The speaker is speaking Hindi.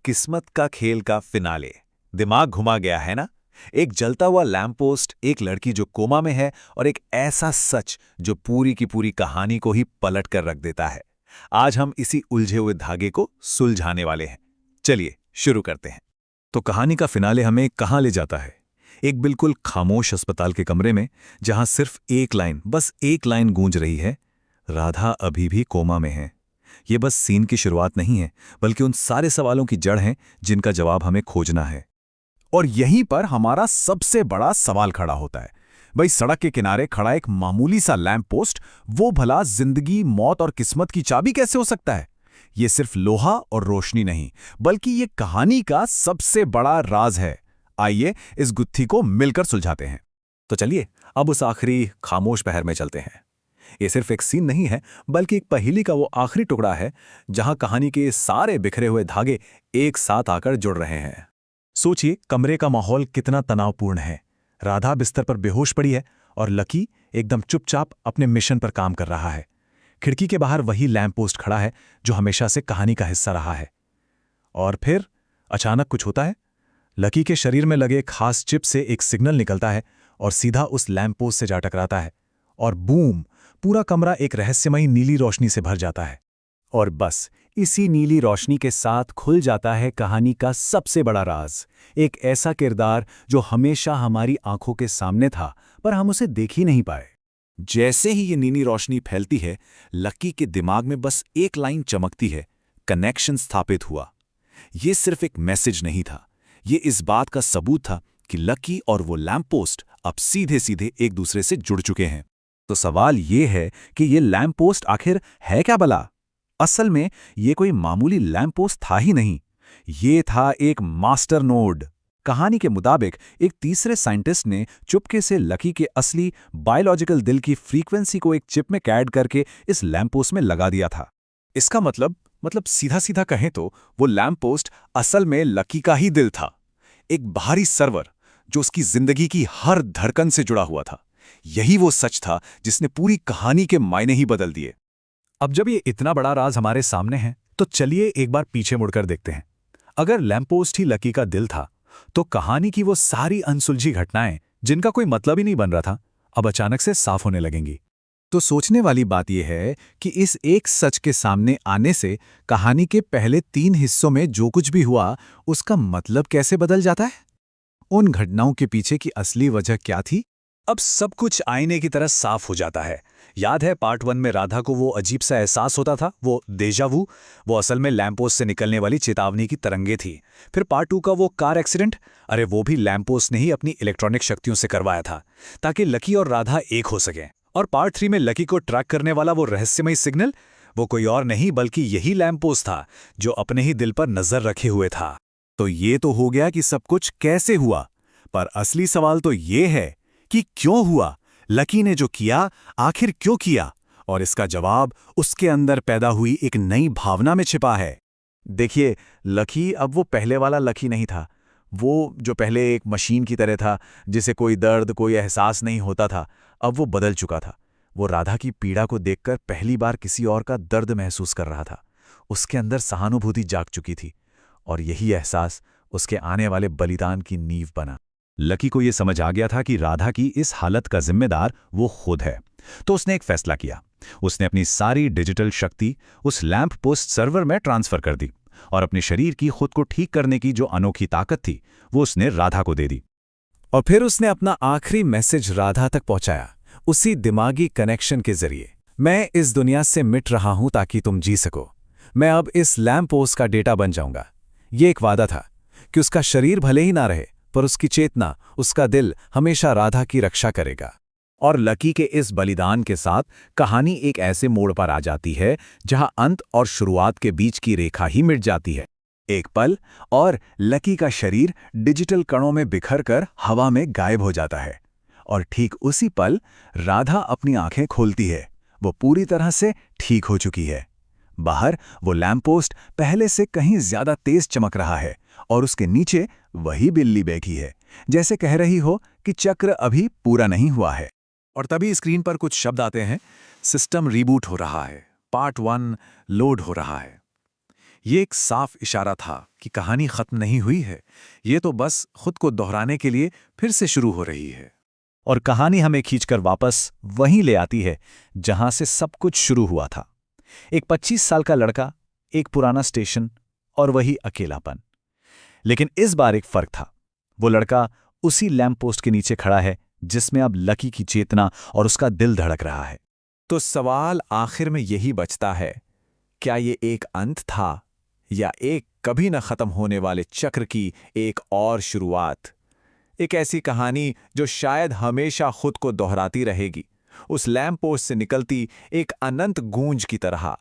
किस्मत का खेल का फिनाले। दिमाग घुमा गया है ना। एक जलता हुआ लैंप पोस्ट, एक लड़की जो कोमा में है और एक ऐसा सच जो पूरी की पूरी कहानी को ही पलट कर रख देता है। आज हम इसी उलझे हुए धागे को सुलझाने वाले हैं। चलिए शुरू करते हैं। तो कहानी का फिनाले हमें कहाँ ले जाता है? एक बिल्कुल खामोश अस्पताल के कमरे में, जहां सिर्फ एक लाइन, बस एक लाइन गूंज रही है, राधा अभी भी कोमा में है। ये बस सीन की शुरुआत नहीं है, बल्कि उन सारे सवालों की जड़ है जिनका जवाब हमें खोजना है। और यहीं पर हमारा सबसे बड़ा सवाल खड़ा होता है। भाई, सड़क के किनारे खड़ा एक मामूली सा लैंप पोस्ट, वो भला जिंदगी, मौत और किस्मत की चाबी कैसे हो सकता है? ये सिर्फ लोहा और रोशनी नहीं, बल्कि ये कहानी का सबसे बड़ा राज है। आइए इस गुत्थी को मिलकर सुलझाते हैं। तो चलिए अब उस आखिरी खामोश पहर में चलते हैं। ये सिर्फ एक सीन नहीं है, बल्कि एक पहेली का वो आखिरी टुकड़ा है जहां कहानी के सारे बिखरे हुए धागे एक साथ आकर जुड़ रहे हैं। सोचिए, कमरे का माहौल कितना तनावपूर्ण है। राधा बिस्तर पर बेहोश पड़ी है और लकी एकदम चुपचाप अपने मिशन पर काम कर रहा है। खिड़की के बाहर वही लैंप पोस्ट खड़ा है जो हमेशा से कहानी का हिस्सा रहा है। और फिर अचानक कुछ होता है। लकी के शरीर में लगे खास चिप से एक सिग्नल निकलता है और सीधा उस लैंप पोस्ट से जा टकराता है। और बूम, पूरा कमरा एक रहस्यमयी नीली रोशनी से भर जाता है। और बस इसी नीली रोशनी के साथ खुल जाता है कहानी का सबसे बड़ा राज। एक ऐसा किरदार जो हमेशा हमारी आंखों के सामने था, पर हम उसे देख ही नहीं पाए। जैसे ही ये नीली रोशनी फैलती है, लकी के दिमाग में बस एक लाइन चमकती है। कनेक्शन स्थापित हुआ। ये सिर्फ एक मैसेज नहीं था, ये इस बात का सबूत था कि लकी और वो लैंप पोस्ट अब सीधे सीधे एक दूसरे से जुड़ चुके हैं। तो सवाल ये है कि ये लैंप पोस्ट आखिर है क्या भला? असल में ये कोई मामूली लैंप पोस्ट था ही नहीं, ये था एक मास्टर नोड। कहानी के मुताबिक एक तीसरे साइंटिस्ट ने चुपके से लकी के असली बायोलॉजिकल दिल की फ्रीक्वेंसी को एक चिप में कैड करके इस लैंप पोस्ट में लगा दिया था। इसका मतलब सीधा सीधा कहें तो वो लैंप पोस्ट असल में लकी का ही दिल था। एक बाहरी सर्वर जो उसकी जिंदगी की हर धड़कन से जुड़ा हुआ था। यही वो सच था जिसने पूरी कहानी के मायने ही बदल दिए। अब जब ये इतना बड़ा राज हमारे सामने है, तो चलिए एक बार पीछे मुड़कर देखते हैं। अगर लैंप पोस्ट ही लकी का दिल था, तो कहानी की वो सारी अनसुलझी घटनाएं जिनका कोई मतलब ही नहीं बन रहा था, अब अचानक से साफ होने लगेंगी। तो सोचने वाली बात यह है कि इस एक सच के सामने आने से कहानी के पहले 3 हिस्सों में जो कुछ भी हुआ, उसका मतलब कैसे बदल जाता है? उन घटनाओं के पीछे की असली वजह क्या थी? अब सब कुछ आईने की तरह साफ हो जाता है। याद है पार्ट 1 में राधा को वो अजीब सा एहसास होता था, वो डेजा वू? वो असल में लैंप पोस्ट से निकलने वाली चेतावनी की तरंगे थी। फिर पार्ट 2 का वो कार एक्सीडेंट, अरे वो भी लैंप पोस्ट ने ही अपनी इलेक्ट्रॉनिक शक्तियों से करवाया था, ताकि लकी और राधा एक हो सकें। और पार्ट 3 में लकी को ट्रैक करने वाला वो रहस्यमयी सिग्नल, वो कोई और नहीं बल्कि यही लैंप पोस्ट था जो अपने ही दिल पर नजर रखे हुए था। तो ये तो हो गया कि सब कुछ कैसे हुआ, पर असली सवाल तो ये है कि क्यों हुआ? लकी ने जो किया, आखिर क्यों किया? और इसका जवाब उसके अंदर पैदा हुई एक नई भावना में छिपा है। देखिए, लकी अब वो पहले वाला लकी नहीं था। वो जो पहले एक मशीन की तरह था, जिसे कोई दर्द, कोई एहसास नहीं होता था, अब वो बदल चुका था। वो राधा की पीड़ा को देखकर पहली बार किसी और का दर्द महसूस कर रहा था। उसके अंदर सहानुभूति जाग चुकी थी, और यही एहसास उसके आने वाले बलिदान की नींव बना। लकी को यह समझ आ गया था कि राधा की इस हालत का जिम्मेदार वो खुद है। तो उसने एक फैसला किया। उसने अपनी सारी डिजिटल शक्ति उस लैंप पोस्ट सर्वर में ट्रांसफर कर दी और अपने शरीर की खुद को ठीक करने की जो अनोखी ताकत थी, वो उसने राधा को दे दी। और फिर उसने अपना आखिरी मैसेज राधा तक पहुंचाया, उसी दिमागी कनेक्शन के जरिए। मैं इस दुनिया से मिट रहा हूं ताकि तुम जी सको। मैं अब इस लैंप पोस्ट का डेटा बन जाऊंगा। ये एक वादा था कि उसका शरीर भले ही ना रहे, पर उसकी चेतना, उसका दिल हमेशा राधा की रक्षा करेगा। और लकी के इस बलिदान के साथ कहानी एक ऐसे मोड़ पर आ जाती है जहां अंत और शुरुआत के बीच की रेखा ही मिट जाती है। एक पल और लकी का शरीर डिजिटल कणों में बिखरकर हवा में गायब हो जाता है। और ठीक उसी पल राधा अपनी आंखें खोलती है। वो पूरी तरह से ठीक हो चुकी है। बाहर वो लैंप पोस्ट पहले से कहीं ज्यादा तेज चमक रहा है, और उसके नीचे वही बिल्ली बैठी है, जैसे कह रही हो कि चक्र अभी पूरा नहीं हुआ है। और तभी स्क्रीन पर कुछ शब्द आते हैं, सिस्टम रीबूट हो रहा है, पार्ट 1 लोड हो रहा है। ये एक साफ इशारा था कि कहानी खत्म नहीं हुई है, ये तो बस खुद को दोहराने के लिए फिर से शुरू हो रही है। और कहानी हमें खींचकर वापस वहीं ले आती है जहां से सब कुछ शुरू हुआ था। एक 25 साल का लड़का, एक पुराना स्टेशन और वही अकेलापन। लेकिन इस बार एक फर्क था। वो लड़का उसी लैंप पोस्ट के नीचे खड़ा है जिसमें अब लकी की चेतना और उसका दिल धड़क रहा है। तो सवाल आखिर में यही बचता है, क्या ये एक अंत था या एक कभी न खत्म होने वाले चक्र की एक और शुरुआत? एक ऐसी कहानी जो शायद हमेशा खुद को दोहराती रहेगी, उस लैंप पोस्ट से निकलती एक अनंत गूंज की तरह,